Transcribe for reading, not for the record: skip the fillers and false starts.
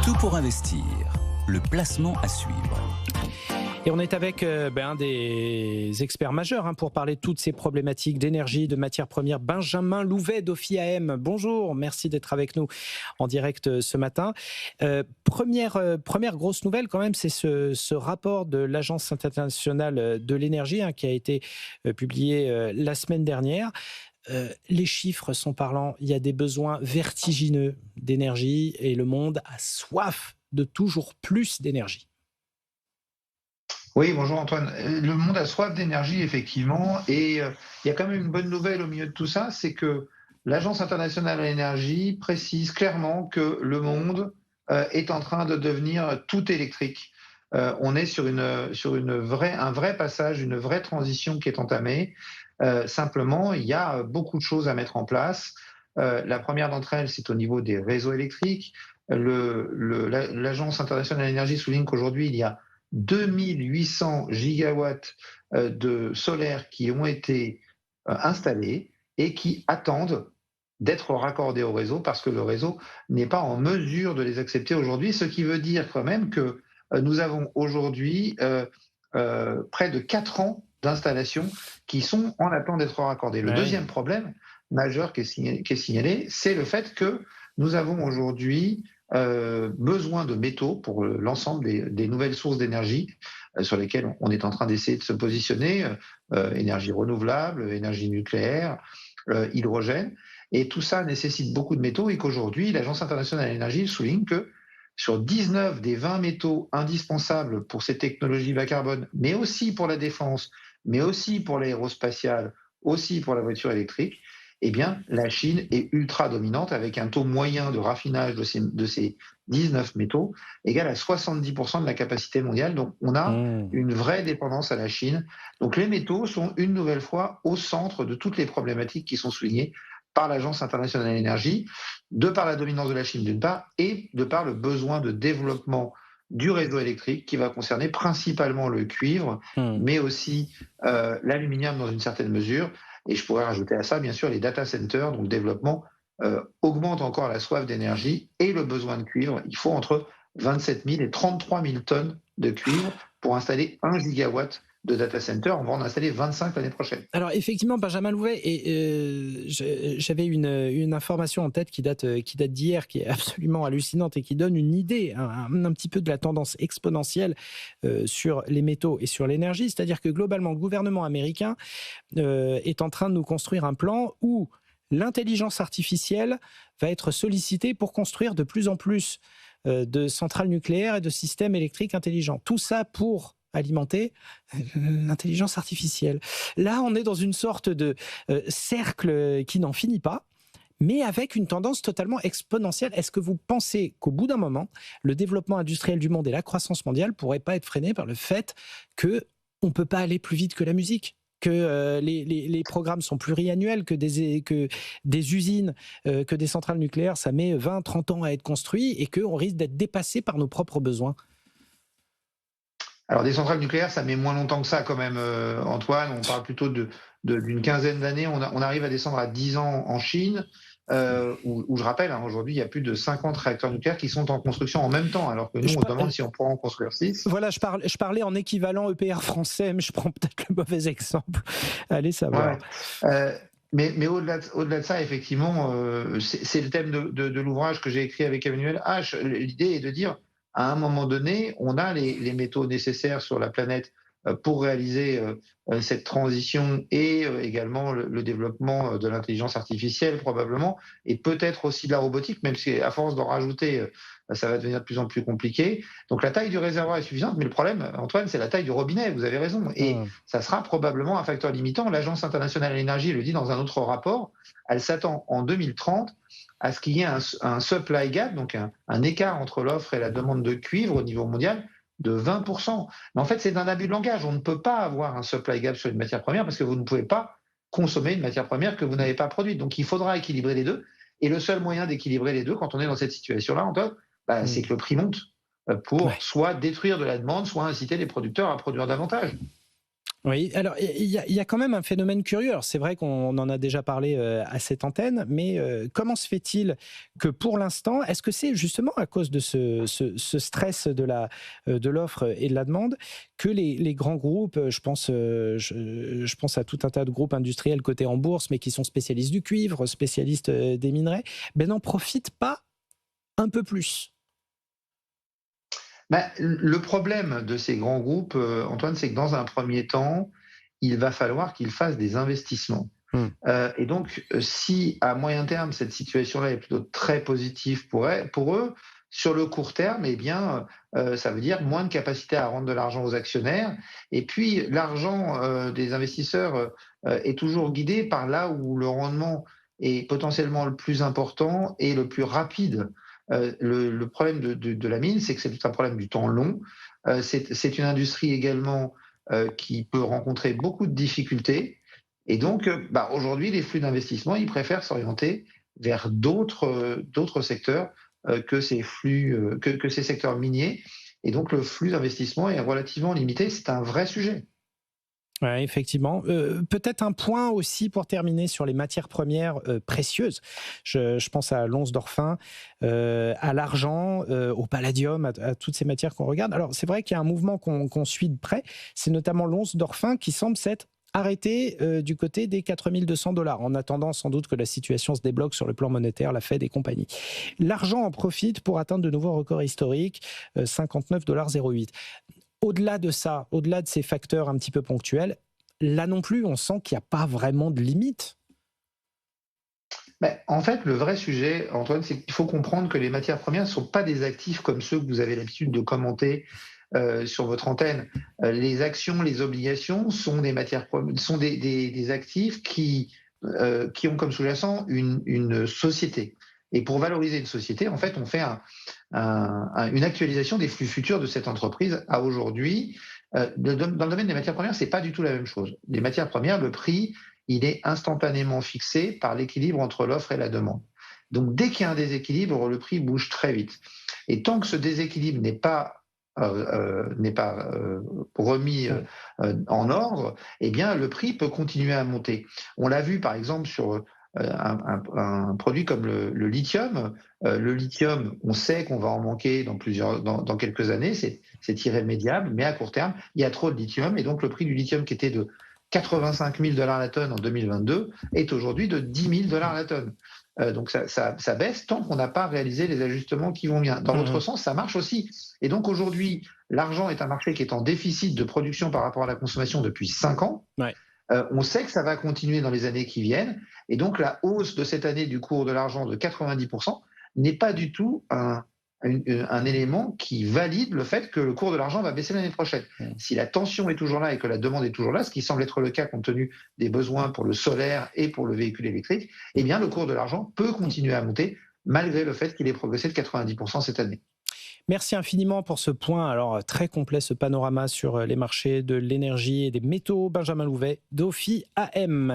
Tout pour investir, le placement à suivre. Et on est avec un des experts majeurs pour parler de toutes ces problématiques d'énergie, de matières premières. Benjamin Louvet d'OFIAM. Bonjour, merci d'être avec nous en direct ce matin. Première grosse nouvelle quand même, c'est ce rapport de l'Agence internationale de l'énergie qui a été publié la semaine dernière. Les chiffres sont parlants, il y a des besoins vertigineux d'énergie et le monde a soif de toujours plus d'énergie. Oui, bonjour Antoine. Le monde a soif d'énergie, effectivement, et il y a quand même une bonne nouvelle au milieu de tout ça, c'est que l'Agence internationale de l'énergie précise clairement que le monde est en train de devenir tout électrique. On est sur un vrai passage, une vraie transition qui est entamée. Simplement, il y a beaucoup de choses à mettre en place. La première d'entre elles, c'est au niveau des réseaux électriques. L'Agence internationale de l'énergie souligne qu'aujourd'hui, il y a 2800 gigawatts de solaire qui ont été installés et qui attendent d'être raccordés au réseau parce que le réseau n'est pas en mesure de les accepter aujourd'hui, ce qui veut dire quand même que nous avons aujourd'hui près de 4 ans d'installation qui sont en attente d'être raccordés. Le deuxième problème majeur qui est signalé, c'est le fait que nous avons aujourd'hui besoin de métaux pour l'ensemble des nouvelles sources d'énergie sur lesquelles on est en train d'essayer de se positionner, énergie renouvelable, énergie nucléaire, hydrogène, et tout ça nécessite beaucoup de métaux et qu'aujourd'hui, l'Agence internationale de l'énergie souligne que sur 19 des 20 métaux indispensables pour ces technologies bas carbone, mais aussi pour la défense, mais aussi pour l'aérospatiale, aussi pour la voiture électrique, eh bien, la Chine est ultra dominante avec un taux moyen de raffinage de ces 19 métaux égal à 70% de la capacité mondiale. Donc, on a une vraie dépendance à la Chine. Donc, les métaux sont une nouvelle fois au centre de toutes les problématiques qui sont soulignées par l'Agence internationale de l'énergie, de par la dominance de la Chine d'une part, et de par le besoin de développement du réseau électrique qui va concerner principalement le cuivre, mais aussi l'aluminium dans une certaine mesure. Et je pourrais rajouter à ça, bien sûr, les data centers, dont le développement augmente encore la soif d'énergie et le besoin de cuivre. Il faut entre 27 000 et 33 000 tonnes de cuivre pour installer 1 gigawatt de data center. On va en installer 25 l'année prochaine. Alors effectivement, Benjamin Louvet, j'avais une information en tête qui date d'hier, qui est absolument hallucinante et qui donne une idée un petit peu de la tendance exponentielle sur les métaux et sur l'énergie. C'est-à-dire que globalement, le gouvernement américain est en train de nous construire un plan où l'intelligence artificielle va être sollicitée pour construire de plus en plus de centrales nucléaires et de systèmes électriques intelligents. Tout ça pour alimenter l'intelligence artificielle. Là, on est dans une sorte de cercle qui n'en finit pas, mais avec une tendance totalement exponentielle. Est-ce que vous pensez qu'au bout d'un moment, le développement industriel du monde et la croissance mondiale ne pourraient pas être freinés par le fait qu'on ne peut pas aller plus vite que la musique ? Que les programmes sont pluriannuels, que des usines, que des centrales nucléaires, ça met 20, 30 ans à être construit et qu'on risque d'être dépassé par nos propres besoins? Alors, des centrales nucléaires, ça met moins longtemps que ça quand même, Antoine. On parle plutôt d'une quinzaine d'années. On arrive à descendre à 10 ans en Chine, où je rappelle, aujourd'hui, il y a plus de 50 réacteurs nucléaires qui sont en construction en même temps, alors que nous, on se demande si on pourra en construire 6. Voilà, je parlais en équivalent EPR français, mais je prends peut-être le mauvais exemple. Allez savoir. Ouais. Mais au-delà de ça, effectivement, c'est le thème de l'ouvrage que j'ai écrit avec Emmanuel H. L'idée est de dire, à un moment donné, on a les métaux nécessaires sur la planète pour réaliser cette transition et également le développement de l'intelligence artificielle probablement, et peut-être aussi de la robotique, même si à force d'en rajouter, ça va devenir de plus en plus compliqué. Donc la taille du réservoir est suffisante, mais le problème, Antoine, c'est la taille du robinet, vous avez raison, et ça sera probablement un facteur limitant. L'Agence internationale de l'énergie le dit dans un autre rapport, elle s'attend en 2030 à ce qu'il y ait un supply gap, donc un écart entre l'offre et la demande de cuivre au niveau mondial, de 20%. Mais en fait, c'est un abus de langage. On ne peut pas avoir un supply gap sur une matière première parce que vous ne pouvez pas consommer une matière première que vous n'avez pas produite. Donc, il faudra équilibrer les deux. Et le seul moyen d'équilibrer les deux, quand on est dans cette situation-là, Antoine, c'est que le prix monte pour soit détruire de la demande, soit inciter les producteurs à produire davantage. Oui, alors il y a quand même un phénomène curieux. Alors, c'est vrai qu'on en a déjà parlé à cette antenne, mais comment se fait-il que pour l'instant, est-ce que c'est justement à cause de ce stress de l'offre et de la demande que les grands groupes, je pense à tout un tas de groupes industriels cotés en bourse, mais qui sont spécialistes du cuivre, spécialistes des minerais, ben n'en profitent pas un peu plus? Bah, le problème de ces grands groupes, Antoine, c'est que dans un premier temps, il va falloir qu'ils fassent des investissements. Hmm. Et donc, si à moyen terme, cette situation-là est plutôt très positive pour eux, sur le court terme, eh bien, ça veut dire moins de capacité à rendre de l'argent aux actionnaires. Et puis, l'argent des investisseurs est toujours guidé par là où le rendement est potentiellement le plus important et le plus rapide. Le problème de la mine, c'est que c'est un problème du temps long. C'est une industrie également qui peut rencontrer beaucoup de difficultés. Et donc, aujourd'hui, les flux d'investissement, ils préfèrent s'orienter vers d'autres secteurs que ces flux, que ces secteurs miniers. Et donc, le flux d'investissement est relativement limité. C'est un vrai sujet. Ouais, effectivement. Peut-être un point aussi pour terminer sur les matières premières précieuses. Je pense à l'once d'orphin, à l'argent, au palladium, à toutes ces matières qu'on regarde. Alors, c'est vrai qu'il y a un mouvement qu'on suit de près. C'est notamment l'once d'orphin qui semble s'être arrêté du côté des 4200 $, en attendant sans doute que la situation se débloque sur le plan monétaire, la Fed et compagnie. L'argent en profite pour atteindre de nouveaux records historiques, 59,08 $. Au-delà de ça, au-delà de ces facteurs un petit peu ponctuels, là non plus, on sent qu'il n'y a pas vraiment de limite. En fait, le vrai sujet, Antoine, c'est qu'il faut comprendre que les matières premières ne sont pas des actifs comme ceux que vous avez l'habitude de commenter sur votre antenne. Les actions, les obligations sont des matières sont des actifs qui ont comme sous-jacent une société. Et pour valoriser une société, en fait, on fait une actualisation des flux futurs de cette entreprise à aujourd'hui. Dans le domaine des matières premières, c'est pas du tout la même chose. Les matières premières, le prix, il est instantanément fixé par l'équilibre entre l'offre et la demande. Donc, dès qu'il y a un déséquilibre, le prix bouge très vite. Et tant que ce déséquilibre n'est pas remis en ordre, eh bien, le prix peut continuer à monter. On l'a vu, par exemple, sur un produit comme le lithium. Le lithium, on sait qu'on va en manquer dans quelques années, c'est irrémédiable, mais à court terme, il y a trop de lithium, et donc le prix du lithium qui était de 85 000 $ la tonne en 2022 est aujourd'hui de 10 000 $ la tonne. Donc ça baisse tant qu'on n'a pas réalisé les ajustements qui vont bien. Dans l'autre sens, ça marche aussi. Et donc aujourd'hui, l'argent est un marché qui est en déficit de production par rapport à la consommation depuis 5 ans. Ouais. On sait que ça va continuer dans les années qui viennent. Et donc la hausse de cette année du cours de l'argent de 90% n'est pas du tout un élément qui valide le fait que le cours de l'argent va baisser l'année prochaine. Si la tension est toujours là et que la demande est toujours là, ce qui semble être le cas compte tenu des besoins pour le solaire et pour le véhicule électrique, eh bien le cours de l'argent peut continuer à monter malgré le fait qu'il ait progressé de 90% cette année. Merci infiniment pour ce point alors très complet, ce panorama sur les marchés de l'énergie et des métaux. Benjamin Louvet d'Ophi AM.